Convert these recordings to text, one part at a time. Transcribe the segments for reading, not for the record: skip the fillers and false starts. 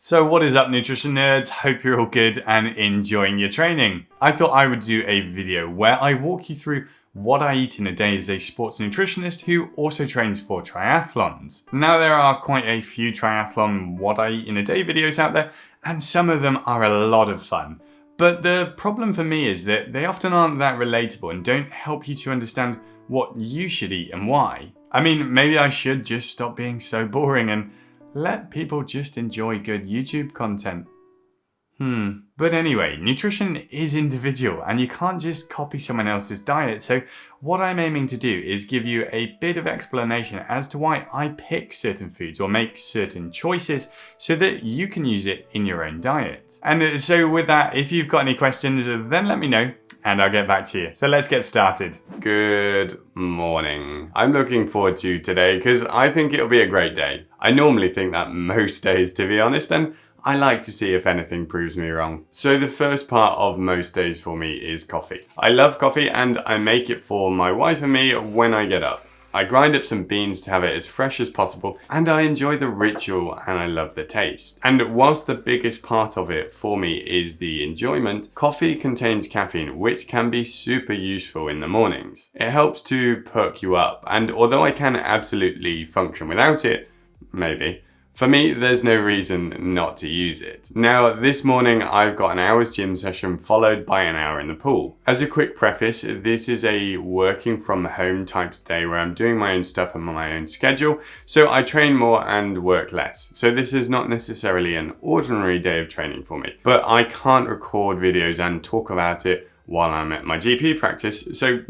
So what is up, nutrition nerds? Hope you're all good and enjoying your training. I thought I would do a video where I walk you through what I eat in a day as a sports nutritionist who also trains for triathlons. Now there are quite a few triathlon what I eat in a day videos out there, and some of them are a lot of fun. But the problem for me is that they often aren't that relatable and don't help you to understand what you should eat and why. I mean, maybe I should just stop being so boring and let people just enjoy good YouTube content. But anyway, nutrition is individual and you can't just copy someone else's diet. So what I'm aiming to do is give you a bit of explanation as to why I pick certain foods or make certain choices so that you can use it in your own diet. And so with that, if you've got any questions, then let me know and I'll get back to you. So let's get started. Good morning. I'm looking forward to today because I think it'll be a great day. I normally think that most days, to be honest, and I like to see if anything proves me wrong. So the first part of most days for me is coffee. I love coffee and I make it for my wife and me when I get up. I grind up some beans to have it as fresh as possible and I enjoy the ritual and I love the taste. And whilst the biggest part of it for me is the enjoyment, coffee contains caffeine, which can be super useful in the mornings. It helps to perk you up, and although I can absolutely function without it, maybe, for me, there's no reason not to use it. Now, this morning I've got an hour's gym session followed by an hour in the pool. As a quick preface, this is a working from home type of day where I'm doing my own stuff on my own schedule, so I train more and work less. So this is not necessarily an ordinary day of training for me, but I can't record videos and talk about it while I'm at my GP practice, so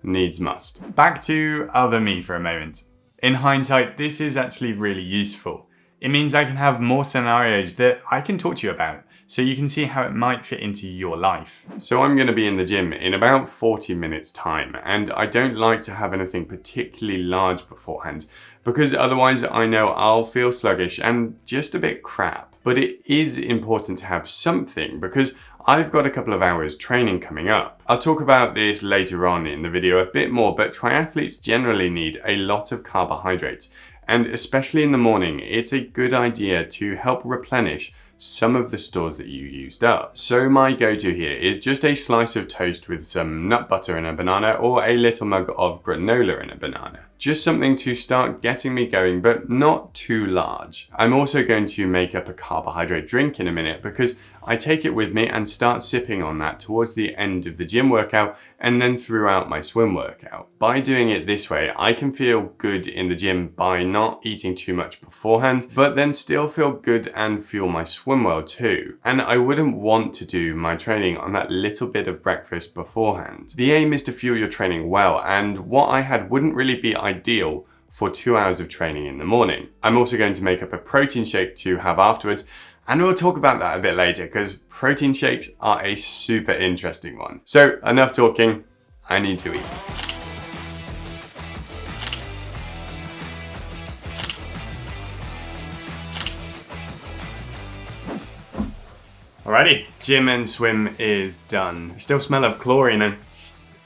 needs must. Back to other me for a moment. In hindsight, this is actually really useful. It means I can have more scenarios that I can talk to you about, so you can see how it might fit into your life. So I'm going to be in the gym in about 40 minutes time, and I don't like to have anything particularly large beforehand, because otherwise I know I'll feel sluggish and just a bit crap. But it is important to have something, because I've got a couple of hours training coming up. I'll talk about this later on in the video a bit more, but triathletes generally need a lot of carbohydrates. And especially in the morning, it's a good idea to help replenish some of the stores that you used up. So my go-to here is just a slice of toast with some nut butter and a banana, or a little mug of granola and a banana. Just something to start getting me going, but not too large. I'm also going to make up a carbohydrate drink in a minute because I take it with me and start sipping on that towards the end of the gym workout and then throughout my swim workout. By doing it this way, I can feel good in the gym by not eating too much beforehand, but then still feel good and fuel my swim well too. And I wouldn't want to do my training on that little bit of breakfast beforehand. The aim is to fuel your training well, and what I had wouldn't really be ideal for 2 hours of training in the morning. I'm also going to make up a protein shake to have afterwards, and we'll talk about that a bit later because protein shakes are a super interesting one. So enough talking, I need to eat. Alrighty, gym and swim is done. I still smell of chlorine and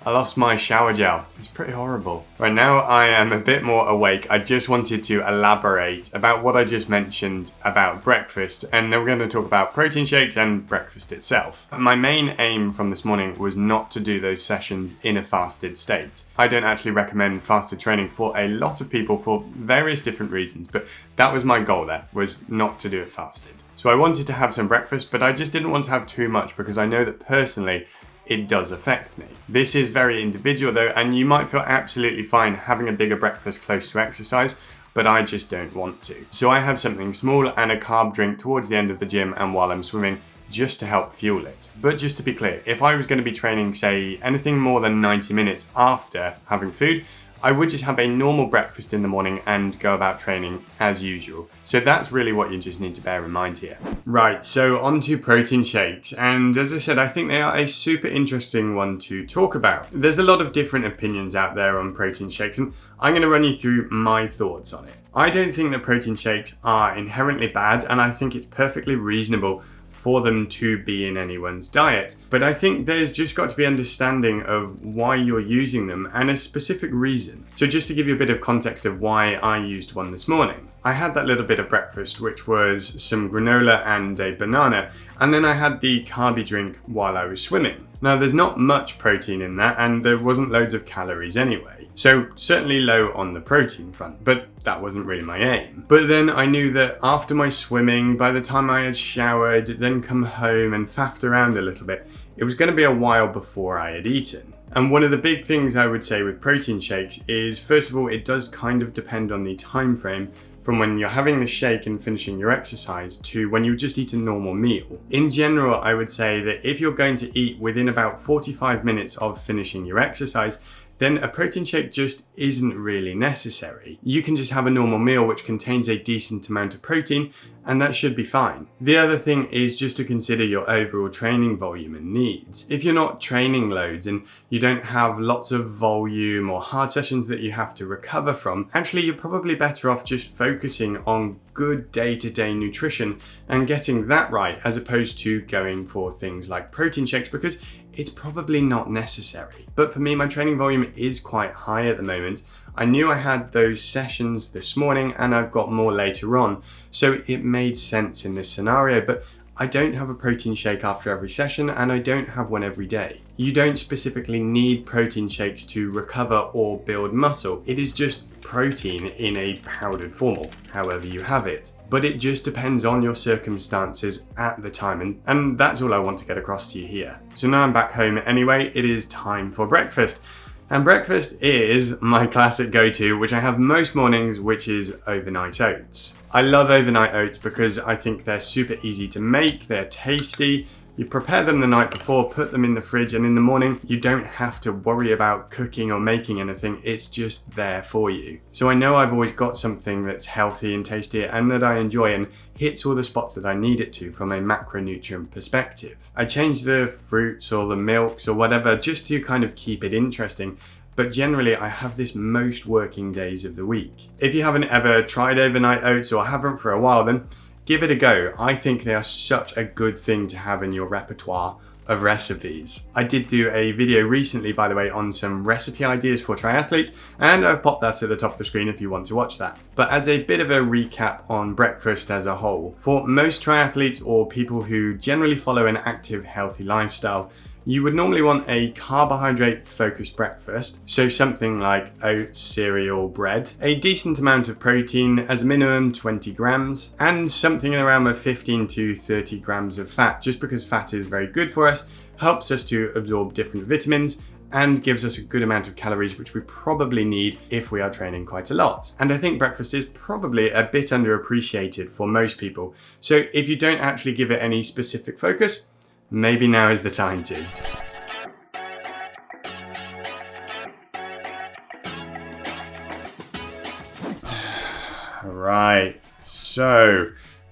I lost my shower gel. It's pretty horrible. Right now I am a bit more awake. I just wanted to elaborate about what I just mentioned about breakfast, and then we're going to talk about protein shakes and breakfast itself. My main aim from this morning was not to do those sessions in a fasted state. I don't actually recommend fasted training for a lot of people for various different reasons, but that was my goal there, was not to do it fasted. So I wanted to have some breakfast, but I just didn't want to have too much because I know that personally it does affect me. This is very individual though, and you might feel absolutely fine having a bigger breakfast close to exercise, but I just don't want to. So I have something small and a carb drink towards the end of the gym and while I'm swimming, just to help fuel it. But just to be clear, if I was going to be training, say, anything more than 90 minutes after having food, I would just have a normal breakfast in the morning and go about training as usual. So that's really what you just need to bear in mind here. Right, so on to protein shakes. And as I said, I think they are a super interesting one to talk about. There's a lot of different opinions out there on protein shakes, and I'm going to run you through my thoughts on it. I don't think that protein shakes are inherently bad, and I think it's perfectly reasonable for them to be in anyone's diet. But I think there's just got to be understanding of why you're using them and a specific reason. So just to give you a bit of context of why I used one this morning. I had that little bit of breakfast, which was some granola and a banana, and then I had the carby drink while I was swimming. Now there's not much protein in that, and there wasn't loads of calories anyway, so certainly low on the protein front, but that wasn't really my aim. But then I knew that after my swimming, by the time I had showered, then come home and faffed around a little bit, it was going to be a while before I had eaten. And one of the big things I would say with protein shakes is, first of all, it does kind of depend on the time frame from when you're having the shake and finishing your exercise to when you just eat a normal meal. In general, I would say that if you're going to eat within about 45 minutes of finishing your exercise, then a protein shake just isn't really necessary. You can just have a normal meal which contains a decent amount of protein, and that should be fine. The other thing is just to consider your overall training volume and needs. If you're not training loads and you don't have lots of volume or hard sessions that you have to recover from, actually you're probably better off just focusing on good day-to-day nutrition and getting that right, as opposed to going for things like protein shakes, because it's probably not necessary. But for me, my training volume is quite high at the moment. I knew I had those sessions this morning and I've got more later on, so it made sense in this scenario, but I don't have a protein shake after every session and I don't have one every day. You don't specifically need protein shakes to recover or build muscle. It is just protein in a powdered form, however you have it. But it just depends on your circumstances at the time, and that's all I want to get across to you here. So now I'm back home anyway, it is time for breakfast. And breakfast is my classic go-to, which I have most mornings, which is overnight oats. I love overnight oats because I think they're super easy to make, they're tasty. You prepare them the night before, put them in the fridge, and in the morning you don't have to worry about cooking or making anything, it's just there for you. So I know I've always got something that's healthy and tasty and that I enjoy and hits all the spots that I need it to from a macronutrient perspective. I change the fruits or the milks or whatever just to kind of keep it interesting, but generally I have this most working days of the week. If you haven't ever tried overnight oats or haven't for a while, then give it a go. I think they are such a good thing to have in your repertoire of recipes. I did do a video recently, by the way, on some recipe ideas for triathletes, and I've popped that at the top of the screen if you want to watch that. But as a bit of a recap on breakfast as a whole, for most triathletes or people who generally follow an active, healthy lifestyle, you would normally want a carbohydrate-focused breakfast, so something like oats, cereal, bread, a decent amount of protein, as a minimum 20 grams, and something in the realm of 15 to 30 grams of fat, just because fat is very good for us, helps us to absorb different vitamins, and gives us a good amount of calories, which we probably need if we are training quite a lot. And I think breakfast is probably a bit underappreciated for most people, so if you don't actually give it any specific focus, maybe now is the time to. Right, so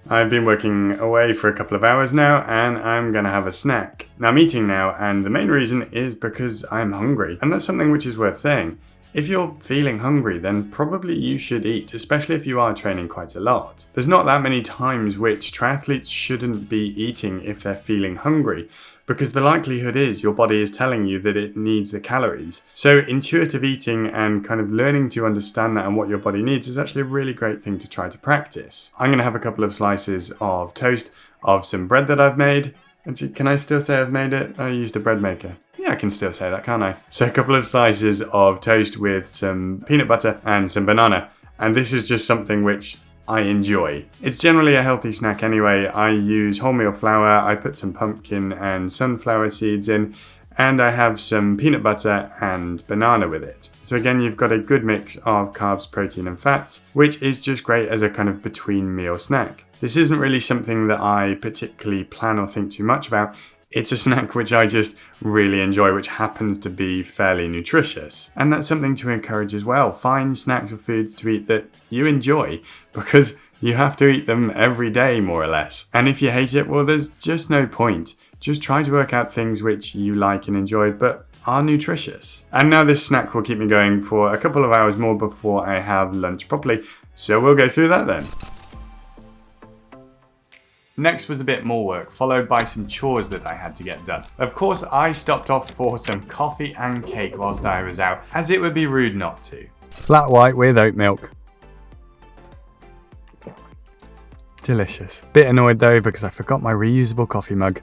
I've been working away for a couple of hours now and I'm gonna have a snack. Now I'm eating now, and the main reason is because I'm hungry, and that's something which is worth saying. If you're feeling hungry, then probably you should eat, especially if you are training quite a lot. There's not that many times which triathletes shouldn't be eating if they're feeling hungry, because the likelihood is your body is telling you that it needs the calories. So intuitive eating and kind of learning to understand that and what your body needs is actually a really great thing to try to practice. I'm gonna have a couple of slices of toast, of some bread that I've made. Actually, can I still say I've made it? I used a bread maker. Yeah, I can still say that, can't I? So a couple of slices of toast with some peanut butter and some banana. And this is just something which I enjoy. It's generally a healthy snack anyway. I use wholemeal flour, I put some pumpkin and sunflower seeds in, and I have some peanut butter and banana with it. So again, you've got a good mix of carbs, protein and fats, which is just great as a kind of between meal snack. This isn't really something that I particularly plan or think too much about. It's a snack which I just really enjoy, which happens to be fairly nutritious. And that's something to encourage as well. Find snacks or foods to eat that you enjoy, because you have to eat them every day, more or less. And if you hate it, well, there's just no point. Just try to work out things which you like and enjoy, but are nutritious. And now this snack will keep me going for a couple of hours more before I have lunch properly. So we'll go through that then. Next was a bit more work, followed by some chores that I had to get done. Of course, I stopped off for some coffee and cake whilst I was out, as it would be rude not to. Flat white with oat milk. delicious. Bit annoyed though because I forgot my reusable coffee mug.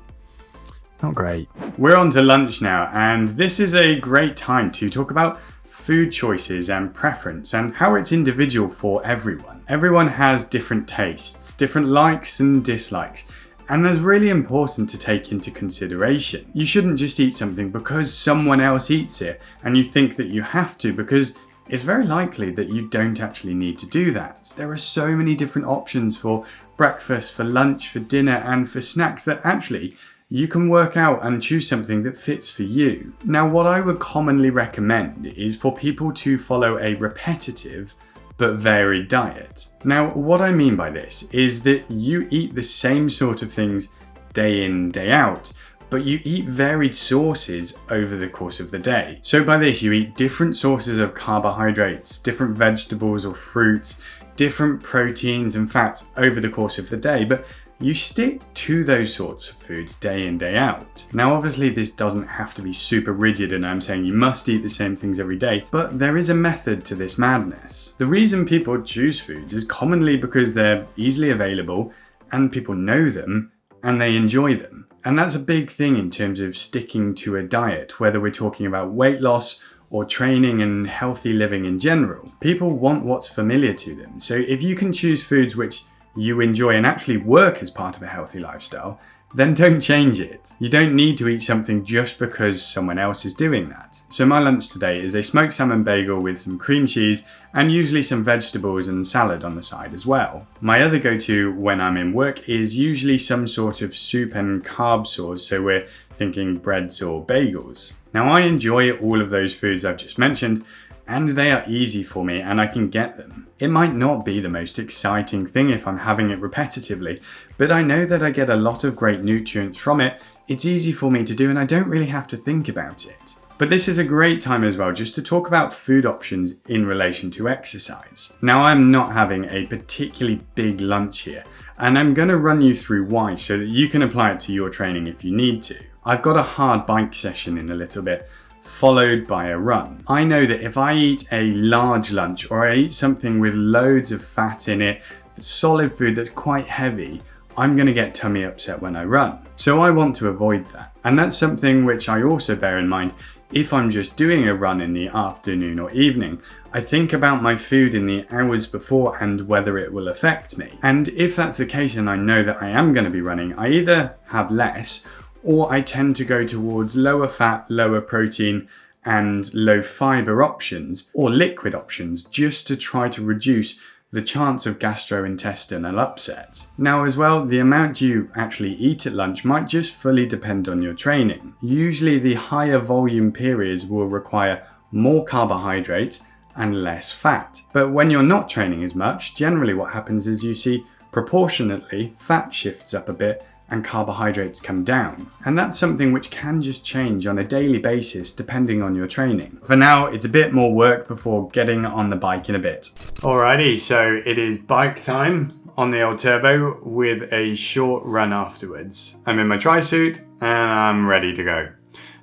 Not great. We're on to lunch now, and this is a great time to talk about food choices and preference and how it's individual for everyone. Everyone has different tastes, different likes and dislikes, and that's really important to take into consideration. You shouldn't just eat something because someone else eats it and you think that you have to, because it's very likely that you don't actually need to do that. There are so many different options for breakfast, for lunch, for dinner, and for snacks that actually you can work out and choose something that fits for you. Now, what I would commonly recommend is for people to follow a repetitive but varied diet. Now, what I mean by this is that you eat the same sort of things day in, day out, but you eat varied sources over the course of the day. So by this, you eat different sources of carbohydrates, different vegetables or fruits, different proteins and fats over the course of the day, but you stick to those sorts of foods day in, day out. Now, obviously, this doesn't have to be super rigid and I'm saying you must eat the same things every day, but there is a method to this madness. The reason people choose foods is commonly because they're easily available and people know them and they enjoy them. And that's a big thing in terms of sticking to a diet, whether we're talking about weight loss or training and healthy living in general. People want what's familiar to them. So if you can choose foods which you enjoy and actually work as part of a healthy lifestyle, then don't change it. You don't need to eat something just because someone else is doing that. So my lunch today is a smoked salmon bagel with some cream cheese and usually some vegetables and salad on the side as well. My other go-to when I'm in work is usually some sort of soup and carb source, so we're thinking breads or bagels. Now, I enjoy all of those foods I've just mentioned, and they are easy for me and I can get them. It might not be the most exciting thing if I'm having it repetitively, but I know that I get a lot of great nutrients from it. It's easy for me to do and I don't really have to think about it. But this is a great time as well just to talk about food options in relation to exercise. Now, I'm not having a particularly big lunch here, and I'm going to run you through why so that you can apply it to your training if you need to. I've got a hard bike session in a little bit, followed by a run. I know that if I eat a large lunch or I eat something with loads of fat in it, solid food that's quite heavy, I'm going to get tummy upset when I run. So I want to avoid that. And that's something which I also bear in mind if I'm just doing a run in the afternoon or evening. I think about my food in the hours before and whether it will affect me. And if that's the case and I know that I am going to be running, I either have less or I tend to go towards lower fat, lower protein and low fiber options or liquid options just to try to reduce the chance of gastrointestinal upset. Now as well, the amount you actually eat at lunch might just fully depend on your training. Usually the higher volume periods will require more carbohydrates and less fat. But when you're not training as much, generally what happens is you see proportionately fat shifts up a bit and carbohydrates come down. And that's something which can just change on a daily basis depending on your training. For now, it's a bit more work before getting on the bike in a bit. Alrighty, so it is bike time on the old turbo with a short run afterwards. I'm in my tri-suit and I'm ready to go.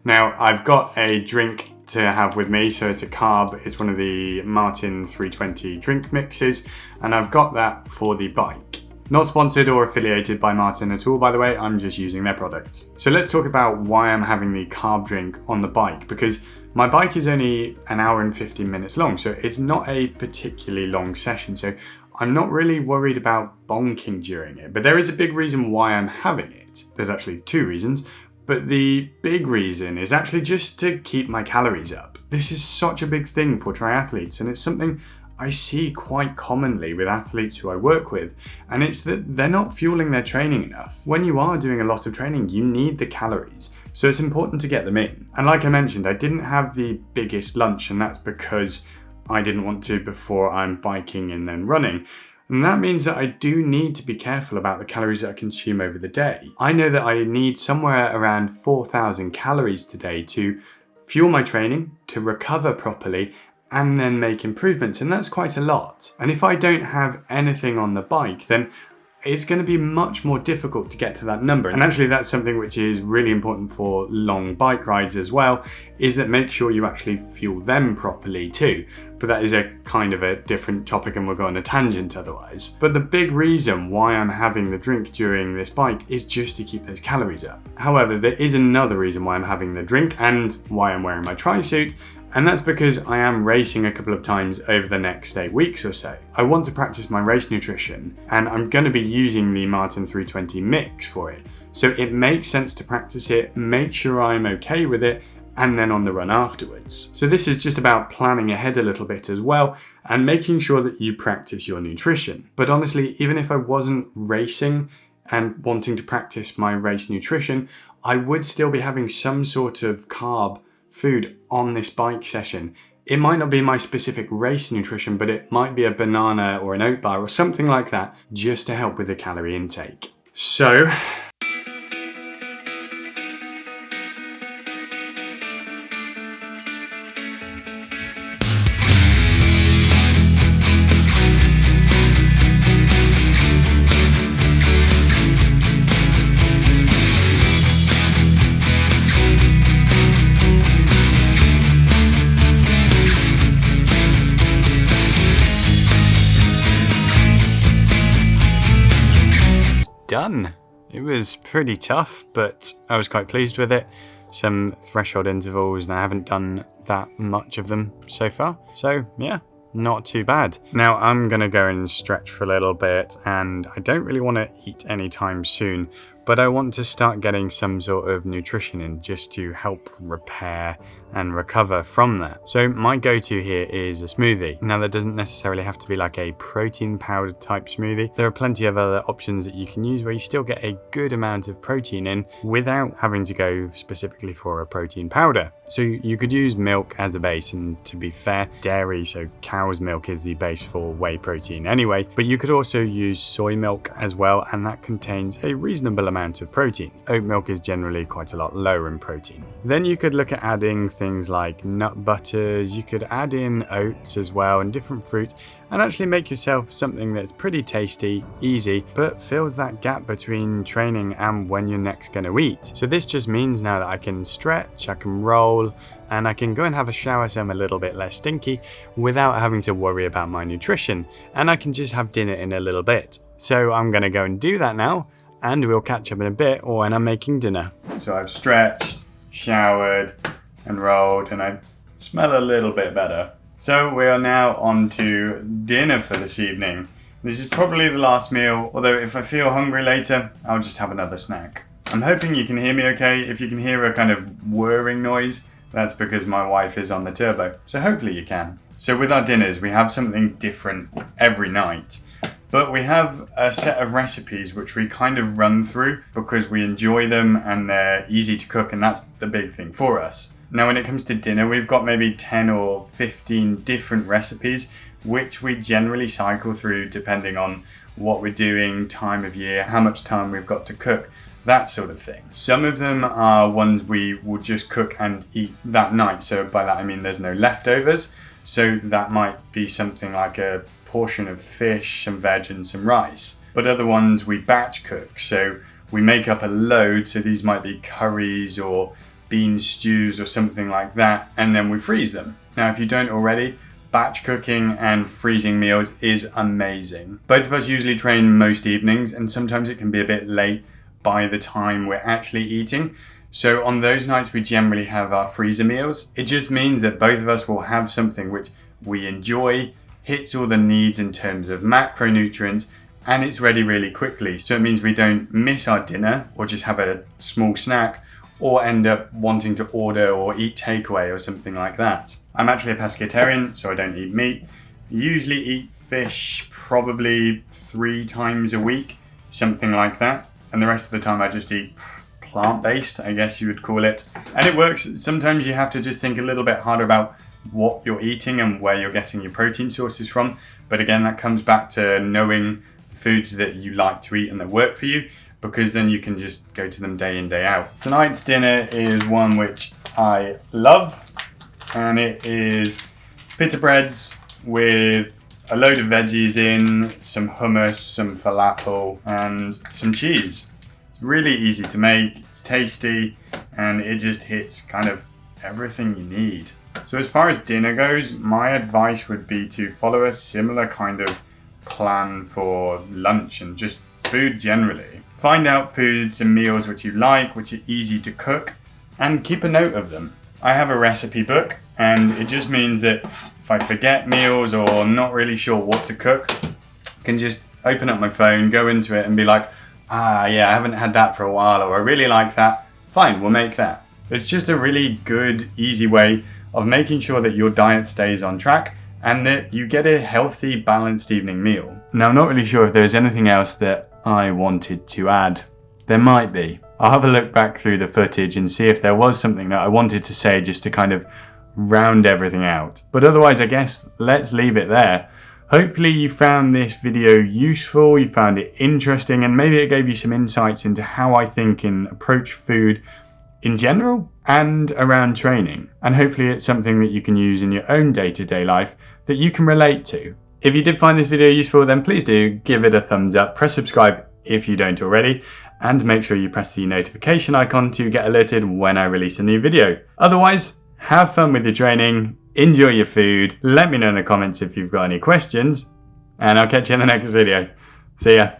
Now, I've got a drink to have with me, so it's a carb. It's one of the Martin 320 drink mixes, and I've got that for the bike. Not sponsored or affiliated by Martin at all, by the way, I'm just using their products. So let's talk about why I'm having the carb drink on the bike, because my bike is only an hour and 15 minutes long, so it's not a particularly long session, so I'm not really worried about bonking during it. But there is a big reason why I'm having it. There's actually two reasons, but the big reason is actually just to keep my calories up. This is such a big thing for triathletes, and it's something I see quite commonly with athletes who I work with, and it's that they're not fueling their training enough. When you are doing a lot of training, you need the calories, so it's important to get them in. And like I mentioned, I didn't have the biggest lunch, and that's because I didn't want to before I'm biking and then running. And that means that I do need to be careful about the calories that I consume over the day. I know that I need somewhere around 4,000 calories today to fuel my training, to recover properly, and then make improvements, and that's quite a lot. And if I don't have anything on the bike, then it's going to be much more difficult to get to that number. And actually that's something which is really important for long bike rides as well, is that make sure you actually fuel them properly too. But that is a kind of a different topic and we'll go on a tangent otherwise. But the big reason why I'm having the drink during this bike is just to keep those calories up. However, there is another reason why I'm having the drink and why I'm wearing my tri-suit, and that's because I am racing a couple of times over the next 8 weeks or so. I want to practice my race nutrition and I'm going to be using the Martin 320 mix for it. So it makes sense to practice it, make sure I'm okay with it, and then on the run afterwards. So this is just about planning ahead a little bit as well and making sure that you practice your nutrition. But honestly, even if I wasn't racing and wanting to practice my race nutrition, I would still be having some sort of carb food on this bike session. It might not be my specific race nutrition, but it might be a banana or an oat bar or something like that, just to help with the calorie intake. So done. It was pretty tough, but I was quite pleased with it. Some threshold intervals, and I haven't done that much of them so far. So yeah, not too bad. Now I'm gonna go and stretch for a little bit, and I don't really want to eat anytime soon, but I want to start getting some sort of nutrition in just to help repair and recover from that. So my go-to here is a smoothie. Now that doesn't necessarily have to be like a protein powder type smoothie. There are plenty of other options that you can use where you still get a good amount of protein in without having to go specifically for a protein powder. So you could use milk as a base, and to be fair, dairy, so cow's milk, is the base for whey protein anyway, but you could also use soy milk as well, and that contains a reasonable amount of protein. Oat milk is generally quite a lot lower in protein. Then you could look at adding things like nut butters, you could add in oats as well and different fruit, and actually make yourself something that's pretty tasty, easy, but fills that gap between training and when you're next going to eat. So this just means now that I can stretch, I can roll, and I can go and have a shower so I'm a little bit less stinky without having to worry about my nutrition, and I can just have dinner in a little bit. So I'm going to go and do that now, and we'll catch up in a bit or when I'm making dinner. So I've stretched, showered, and rolled, and I smell a little bit better. So we are now on to dinner for this evening. This is probably the last meal, although if I feel hungry later, I'll just have another snack. I'm hoping you can hear me okay. If you can hear a kind of whirring noise, that's because my wife is on the turbo. So hopefully you can. So with our dinners, we have something different every night. But we have a set of recipes which we kind of run through because we enjoy them and they're easy to cook, and that's the big thing for us. Now when it comes to dinner, we've got maybe 10 or 15 different recipes which we generally cycle through depending on what we're doing, time of year, how much time we've got to cook, that sort of thing. Some of them are ones we will just cook and eat that night. So by that I mean there's no leftovers. So that might be something like a portion of fish, some veg and some rice. But other ones we batch cook. So we make up a load. So these might be curries or bean stews or something like that, and then we freeze them. Now if you don't already, batch cooking and freezing meals is amazing. Both of us usually train most evenings, and sometimes it can be a bit late by the time we're actually eating. So on those nights we generally have our freezer meals. It just means that both of us will have something which we enjoy, hits all the needs in terms of macronutrients, and it's ready really quickly. So it means we don't miss our dinner or just have a small snack or end up wanting to order or eat takeaway or something like that. I'm actually a pescatarian, so I don't eat meat. Usually eat fish probably 3 times a week, something like that. And the rest of the time I just eat plant-based, I guess you would call it. And it works. Sometimes you have to just think a little bit harder about what you're eating and where you're getting your protein sources from. But again, that comes back to knowing the foods that you like to eat and that work for you, because then you can just go to them day in, day out. Tonight's dinner is one which I love, and it is pita breads with a load of veggies in, some hummus, some falafel, and some cheese. It's really easy to make, it's tasty, and it just hits kind of everything you need. So as far as dinner goes, my advice would be to follow a similar kind of plan for lunch and just food generally. Find out foods and meals which you like, which are easy to cook, and keep a note of them. I have a recipe book, and it just means that if I forget meals or not really sure what to cook, I can just open up my phone, go into it and be like, yeah, I haven't had that for a while, or I really like that. Fine, we'll make that. It's just a really good, easy way of making sure that your diet stays on track and that you get a healthy, balanced evening meal. Now, I'm not really sure if there's anything else that I wanted to add. There might be. I'll have a look back through the footage and see if there was something that I wanted to say just to kind of round everything out. But otherwise, I guess let's leave it there. Hopefully you found this video useful, you found it interesting, and maybe it gave you some insights into how I think and approach food in general and around training. And hopefully it's something that you can use in your own day-to-day life that you can relate to. If you did find this video useful, then please do give it a thumbs up, press subscribe if you don't already, and make sure you press the notification icon to get alerted when I release a new video. Otherwise, have fun with your training, enjoy your food, let me know in the comments if you've got any questions, and I'll catch you in the next video. See ya.